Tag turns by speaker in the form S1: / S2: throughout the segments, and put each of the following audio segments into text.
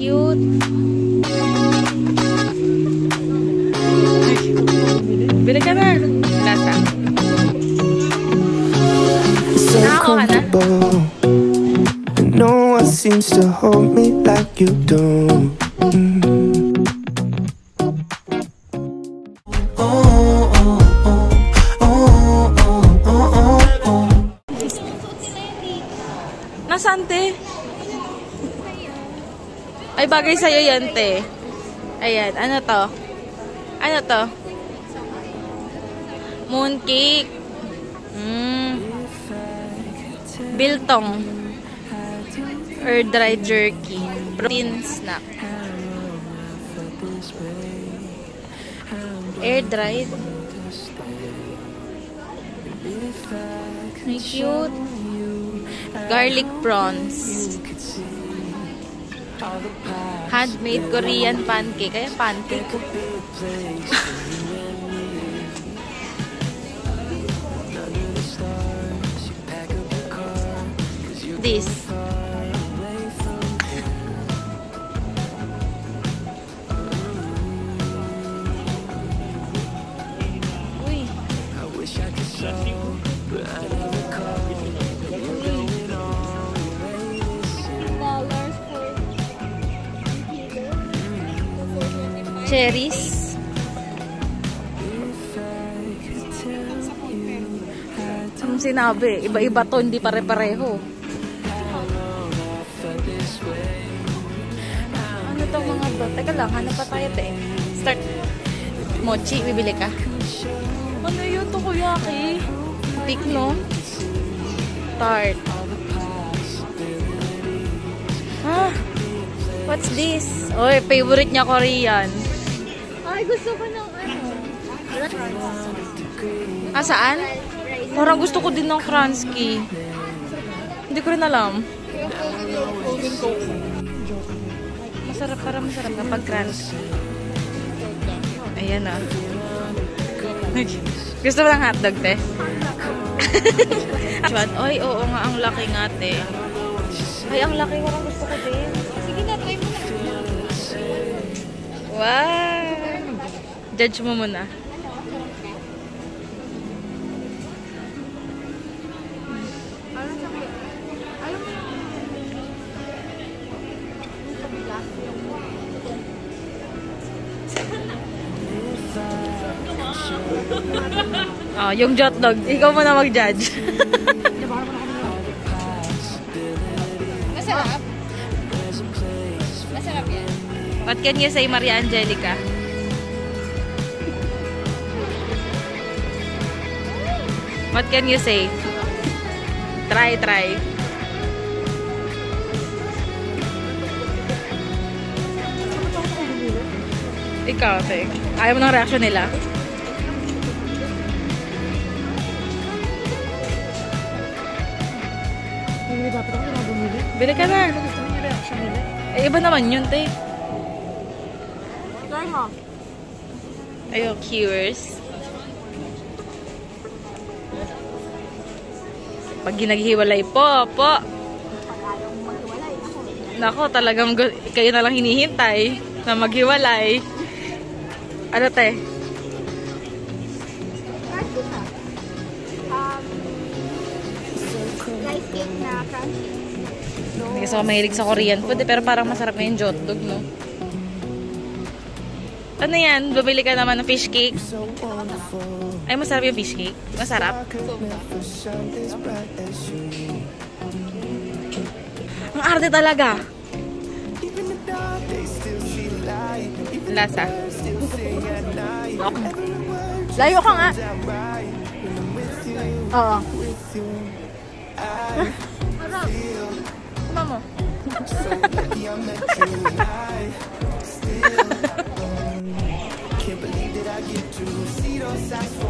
S1: cute. Bili ka na. Lasa. Nakako ka na?
S2: No one seems to hold me like you do.
S1: Nasaan, te? Ay, bagay sa'yo yan, te. Ayan, ano to? Ano to? Mooncake. Biltong. Or dry jerky. Protein snack. Air dried. Ay, cute. Garlic prawns. Handmade Korean pancake. Kaya pancake. This. Uy. Cherries. Ang sinabi, iba-iba to, hindi pare-pareho. Ano tong mga to? Teka lang, hanap pa tayo, te. Start. Mochi, bibili ka. Ano yun to, kuyaki? Pick, no? Tart. Ah, what's this? Oy, favorite niya Korean.
S3: Ay, gusto ko ng ano.
S1: Ah, saan? Parang gusto ko din ng Kransky. Hindi ko rin alam. Masarap, parang masarap kapag Kransky. Ayan ah. Gusto mo ng hotdog, te? Ay, oo nga, ang laki nga, te. Ay, ang laki. Parang gusto ko din.
S3: Sige na, try mo na.
S1: Wow! Judge mo muna. Oh, yung hotdog. Ikaw muna mag-judge.
S3: Masarap? Masarap yan.
S1: What can you say, Maria Angelica? What can you say? Try. Ikaw, te. Ayaw mo ng reaction nila? Bili ka na. Eh, iba naman yun, te.
S3: Try mo.
S1: Ayaw, cures. Pag ginaghiwalay po. Nako, talagang kayo na lang hinihintay na maghiwalay. Ano, te?
S3: Rice cake na crunchy.
S1: Hindi kasi ako mahilig sa Korean food, pero parang masarap na yung hotdog, no? Ano yan? Bumili ka naman ng fish cake? Ay, masarap yung fish cake? Masarap? Ang arte talaga! Lasa.
S3: Layo ka nga. Oo. Marap. Kuma mo.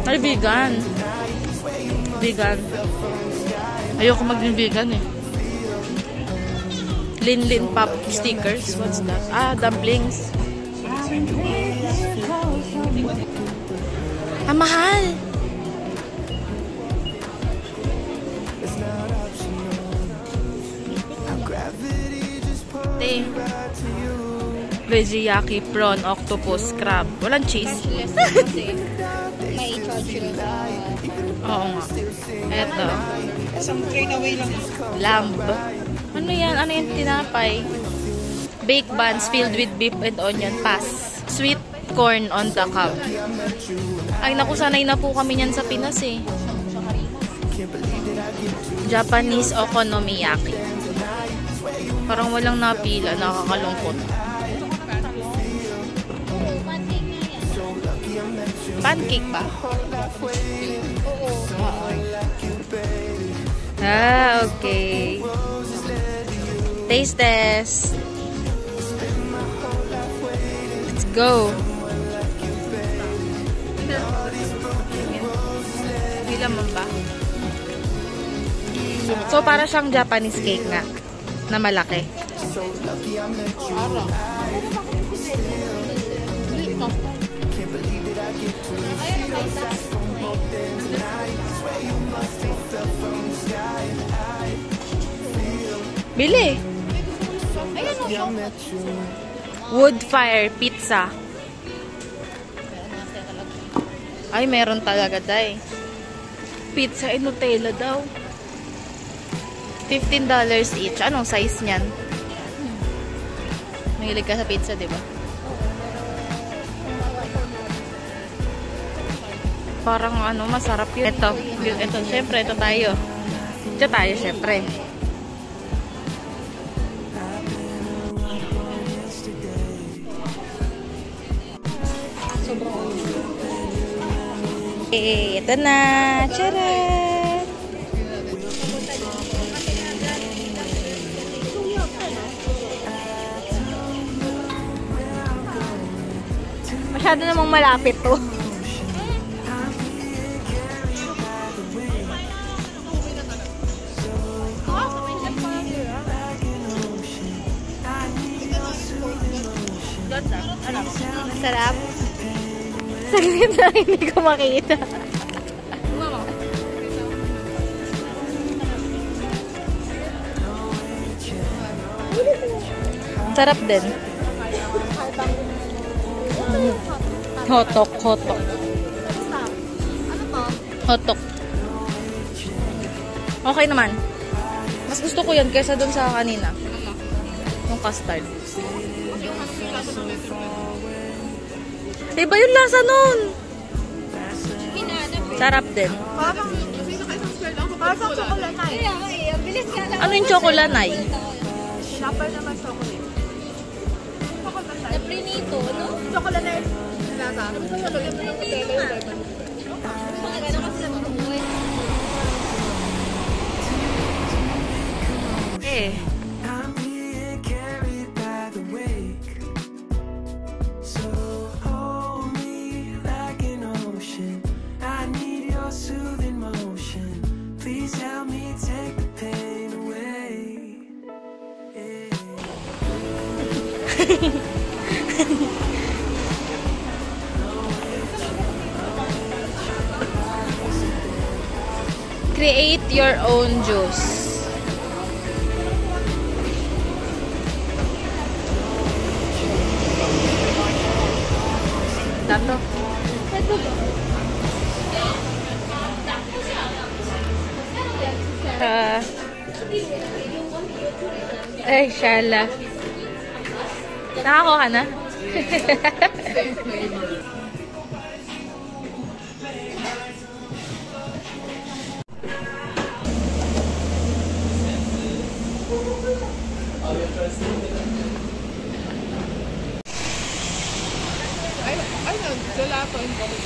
S1: Ay, vegan. Vegan. Ayoko maging vegan eh. Lin Pop stickers. What's that? Ah, dumplings. Ah, mahal! Te. Veggieyaki, prawn, octopus, crab. Walang cheese.
S3: May chocolate.
S1: Oo nga. Eto.
S4: Isang train away lang.
S1: Lamb. Ano yan? Ano yung tinapay? Baked buns filled with beef and onion. Pass. Sweet corn on the cob. Ay, naku, sanay na po kami niyan sa Pinas eh. Japanese okonomiyaki. Parang walang napila. Nakakalungkot. Pancake ba? Ah, okay. Taste test. Let's go. Hindi naman ba? So, para siyang Japanese cake nga. Na malaki. Bili. Wood fire pizza. Ay, meron talaga, day. Pizza and Nutella daw. $15 each. Anong size niyan? Mahilig ka sa pizza, di ba? Parang ano, masarap yun. Ito, syempre, ito tayo. Ito tayo, syempre. Okay, ito na. Tcharan!
S3: Masyado namang malapit to. Masarap. Saglit na hindi ko makita.
S1: Sarap din. Hotok, hotok. Hotok. Okay naman. Mas gusto ko yan kaysa dun sa kanina. Yung custard. Diba yung lasa nun? Sarap din.
S3: Parang chocolate.
S1: Ano yung chocolanay?
S3: Shopper naman chocolate. Naprinito, no? Chocolate.
S1: Eh.
S2: I'm being carried by the wake. So hold me like an ocean. I need your soothing motion. Please help me take the pain away.
S1: Create your own juice. Tato. Ay, shala. Nakakuha ka na?
S4: Ay, gelato in bottle.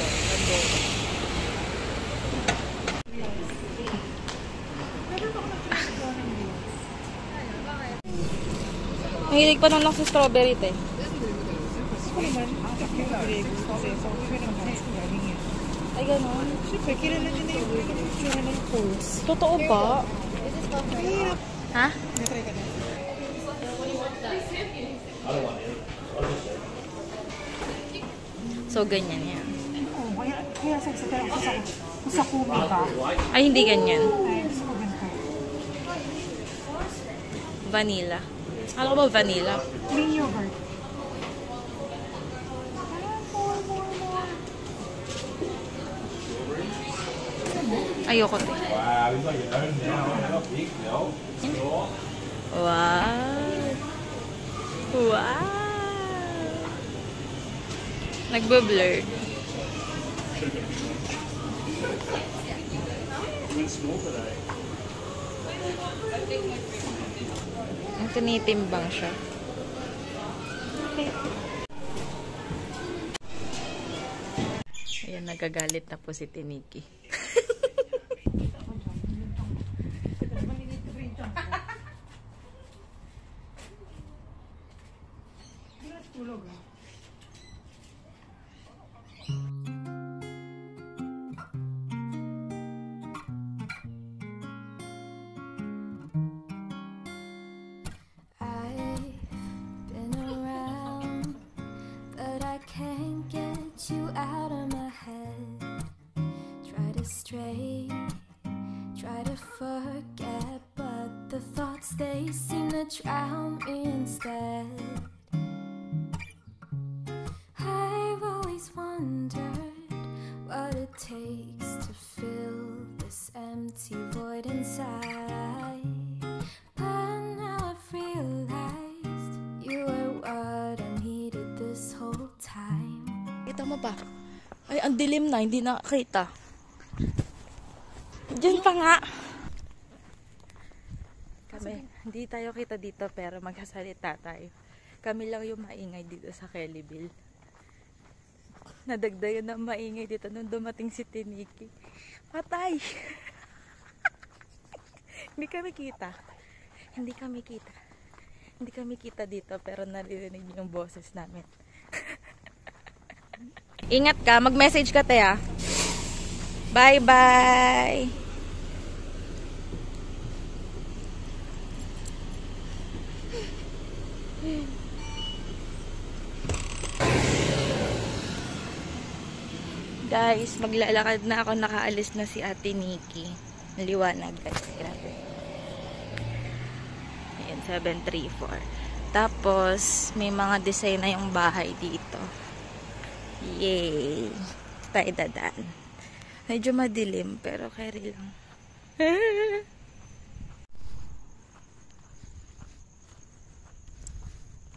S1: Mahilig pa nung sa strawberry, te. Ay, gano'n.
S4: Siyempre, kilala din na yung tsura ng coals.
S1: Totoo ba? Ha?
S4: Natry ka na.
S1: So, ganyan yan.
S4: Oo, kaya sa kubi ka.
S1: Ay, hindi ganyan.
S4: Ay, sa kubi ka.
S1: Vanilla. Ano ba vanilla?
S4: Plain yogurt.
S1: Ayoko to. Wow. Wow. Nagbo-blur. Ang tinitimbang siya. Ayan, nagagalit na po si Tiniki.
S5: Try to forget, but the thoughts they seem to drown me instead. I've always wondered what it takes to fill this empty void inside. But now I've realized you were what I needed this whole time.
S1: Kita mo ba? Ay, ang dilim na, hindi nakakita. Diyan pa nga. Kami, hindi tayo kita dito pero magsasalita tayo. Kami lang yung maingay dito sa Kellyville. Nadagdagan na maingay dito nung dumating si Tiniki. Patay! Hindi kami kita. Hindi kami kita dito pero naririnig yung boses namin. Ingat ka, mag-message ka tayo. Bye-bye! Guys, maglalakad na ako. Nakaalis na si Ate Nikki. Liwanag guys. Grabe. Ayan, 734. Tapos, may mga design na yung bahay dito. Yay! Tayo dadaan. Medyo madilim, pero carry lang.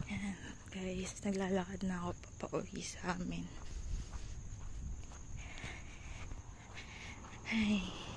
S1: Ayan, guys, naglalakad na ako papauwi sa amin. Ay.